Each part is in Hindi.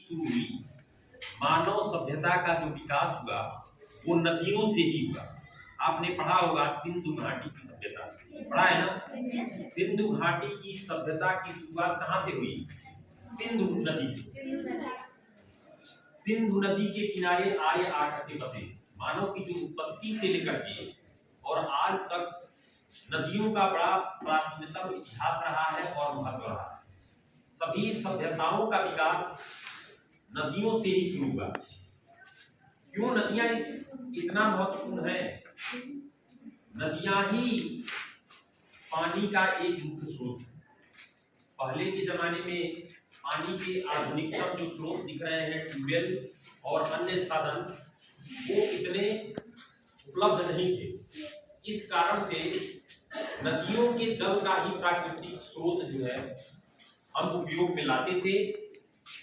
शुरू हुई, मानव सभ्यता का जो विकास हुआ वो नदियों से ही हुआ। आपने पढ़ा होगा सिंधु घाटी की सभ्यता, पढ़ा है ना? सिंधु घाटी की सभ्यता की शुरुआत कहाँ से हुई? सिंधु नदी से। सिंधु नदी के किनारे आर्य आकर बसे। मानव की जो उत्पत्ति से लेकर के और आज तक नदियों का बड़ा प्राचीनतम इतिहास रहा है और महत्व रहा है। सभी सभ्यताओं का विकास नदियों से ही शुरू हुआ। क्यों नदियां इतना महत्वपूर्ण है? नदियां ही पानी का एक मुख्य स्रोत है। पहले के जमाने में पानी के आधुनिकतम जो स्रोत दिख रहे हैं, ट्यूबवेल और अन्य साधन, वो इतने उपलब्ध नहीं थे। इस कारण से नदियों के जल का ही प्राकृतिक स्रोत जो है हम उपयोग में लाते थे।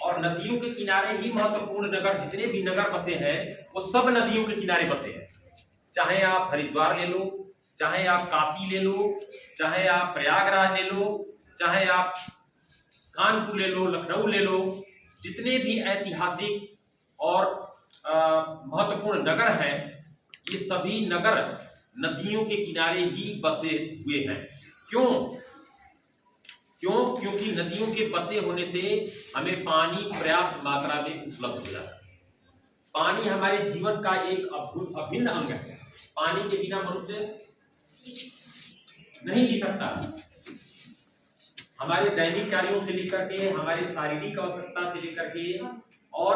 और नदियों के किनारे ही महत्वपूर्ण नगर, जितने भी नगर बसे हैं वो सब नदियों के किनारे बसे हैं। चाहे आप हरिद्वार ले लो, चाहे आप काशी ले लो, चाहे आप प्रयागराज ले लो, चाहे आप कानपुर ले लो, लखनऊ ले लो, जितने भी ऐतिहासिक और महत्वपूर्ण नगर हैं, ये सभी नगर नदियों के किनारे ही बसे हुए हैं। क्यों? क्योंकि नदियों के बसे होने से हमें पानी पर्याप्त मात्रा में उपलब्ध हो जाता है। पानी हमारे जीवन का एक अभिन्न अंग है। पानी के बिना मनुष्य नहीं जी सकता। हमारे दैनिक कार्यों से लेकर के, हमारे शारीरिक आवश्यकता से लेकर के और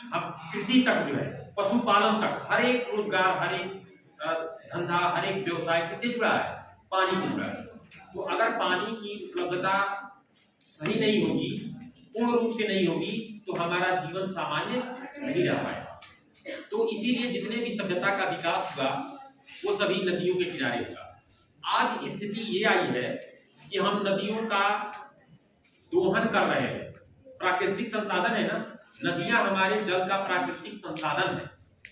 हम कृषि तक जो है, पशुपालन तक, हर एक रोजगार, हर एक धंधा, हर एक व्यवसाय किससे जुड़ा है? पानी से जुड़ा है। तो अगर पानी की उपलब्धता सही नहीं होगी, पूर्ण रूप से नहीं होगी, तो हमारा जीवन सामान्य नहीं रह पाएगा। तो इसीलिए जितने भी सभ्यता का विकास हुआ वो सभी नदियों के किनारे हुआ। आज स्थिति ये आई है कि हम नदियों का दोहन कर रहे हैं। प्राकृतिक संसाधन है ना, नदियां हमारे जल का प्राकृतिक संसाधन है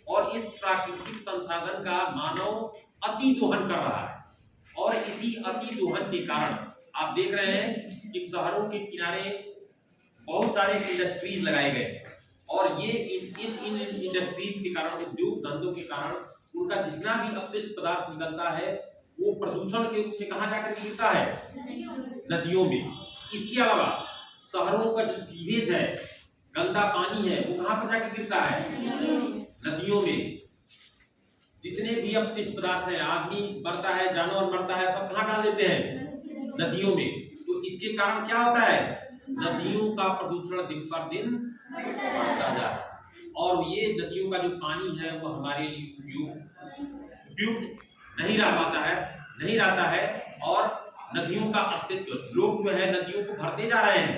और इस प्राकृतिक संसाधन का मानव अति दोहन कर रहा है। और इसी अति दोहन के कारण आप देख रहे हैं कि शहरों के किनारे बहुत सारे इंडस्ट्रीज लगाए गए और ये इन इंडस्ट्रीज के कारण, उद्योग धंधों के कारण उनका जितना भी अपशिष्ट पदार्थ निकलता है वो प्रदूषण के रूप में कहाँ जाकर गिरता है? नदियों में। इसके अलावा शहरों का जो सीवेज है, गंदा पानी है, वो कहाँ पर जाकर गिरता है? नदियों में। जितने भी अपशिष्ट पदार्थ हैं, आदमी मरता है, जानवर मरता है, सब कहाँ डाल देते हैं? नदियों में। तो इसके कारण क्या होता है? नदियों का प्रदूषण दिन पर दिन बढ़ता जा रहा है और ये नदियों का जो पानी है वो हमारे लिए उपयुक्त नहीं रहता है और नदियों का अस्तित्व, लोग जो है नदियों को भरते जा रहे हैं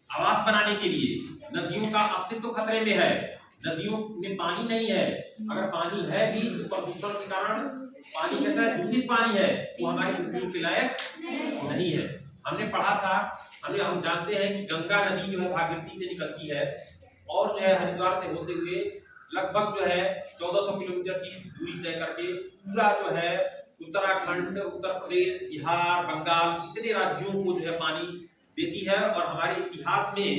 आवास बनाने के लिए। नदियों का अस्तित्व खतरे में है। नदियों में पानी नहीं है। अगर पानी है भी तो प्रदूषण के कारण पानी कैसा है? दूषित पानी है, वो हमारे उपयोग के लायक नहीं है। हमने पढ़ा था, हम जानते हैं कि गंगा नदी जो है भागीरथी से निकलती है और जो है हरिद्वार से होते हुए लगभग जो है 1400 किलोमीटर की दूरी तय करके पूरा जो है उत्तराखंड, उत्तर प्रदेश, बिहार, बंगाल, इतने राज्यों को जो है पानी देती है। और हमारे इतिहास में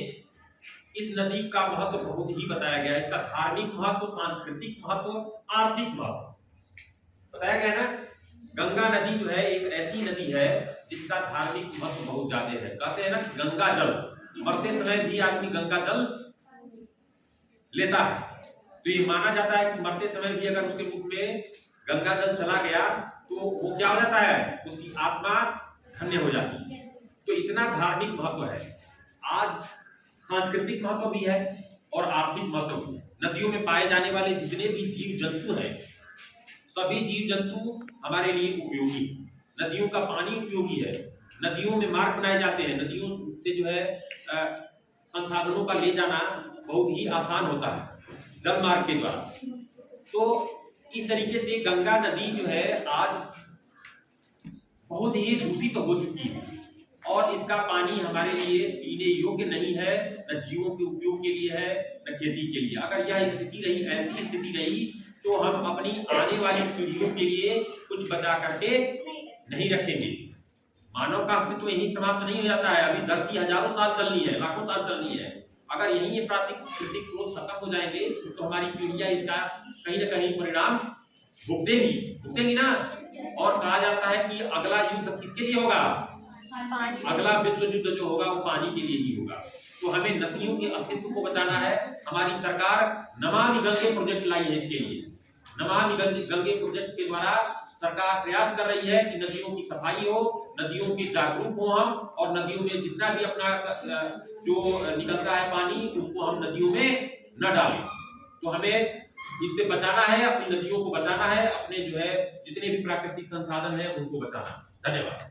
इस नदी का महत्व बहुत ही बताया गया है। इसका धार्मिक महत्व, सांस्कृतिक महत्व, आर्थिक महत्व बताया गया है ना। गंगा नदी जो है एक ऐसी नदी है जिसका धार्मिक महत्व बहुत ज्यादा है। कहते हैं ना कि गंगा जल, मरते समय भी आदमी गंगा जल लेता है, तो ये माना जाता है कि मरते समय भी अगर उसके मुख में गंगा जल चला गया तो वो क्या हो जाता है? उसकी आत्मा धन्य हो जाती है। तो इतना धार्मिक महत्व है। आज सांस्कृतिक महत्व भी है और आर्थिक महत्व भी है। नदियों में पाए जाने वाले जितने भी जीव जंतु हैं, सभी जीव जंतु हमारे लिए उपयोगी है। नदियों का पानी उपयोगी है। नदियों में मार्ग बनाए जाते हैं। नदियों से जो है संसाधनों का ले जाना बहुत ही आसान होता है जल मार्ग के द्वारा। तो इस तरीके से गंगा नदी जो है आज बहुत ही दूषित हो चुकी है और इसका पानी हमारे लिए पीने योग्य नहीं है, न जीवों के उपयोग के लिए है, न खेती के लिए। अगर यह स्थिति रही, ऐसी स्थिति रही, तो हम अपनी आने वाली पीढ़ियों के लिए कुछ बचा करके नहीं रखेंगे। मानव का अस्तित्व यही समाप्त नहीं हो जाता है। अभी धरती हजारों साल चलनी है, लाखों साल चलनी है। अगर यही ये प्राकृतिक स्रोत खत्म हो जाएंगे तो हमारी पीढ़ियां इसका कहीं ना कहीं परिणाम भुगतेंगी ना। और कहा जाता है कि अगला युद्ध किसके लिए होगा? अगला विश्व युद्ध जो होगा वो पानी के लिए ही होगा। तो हमें नदियों के अस्तित्व को बचाना है। हमारी सरकार नमामि गंगे प्रोजेक्ट लाई है इसके लिए। नमामि गंगे प्रोजेक्ट के द्वारा सरकार प्रयास कर रही है कि नदियों की सफाई हो, नदियों के जागरूक हो हम, और नदियों में जितना भी अपना जो निकलता है पानी उसको हम नदियों में न डालें। तो हमें इससे बचाना है, अपनी नदियों को बचाना है, अपने जो है जितने भी प्राकृतिक संसाधन है उनको बचाना। धन्यवाद।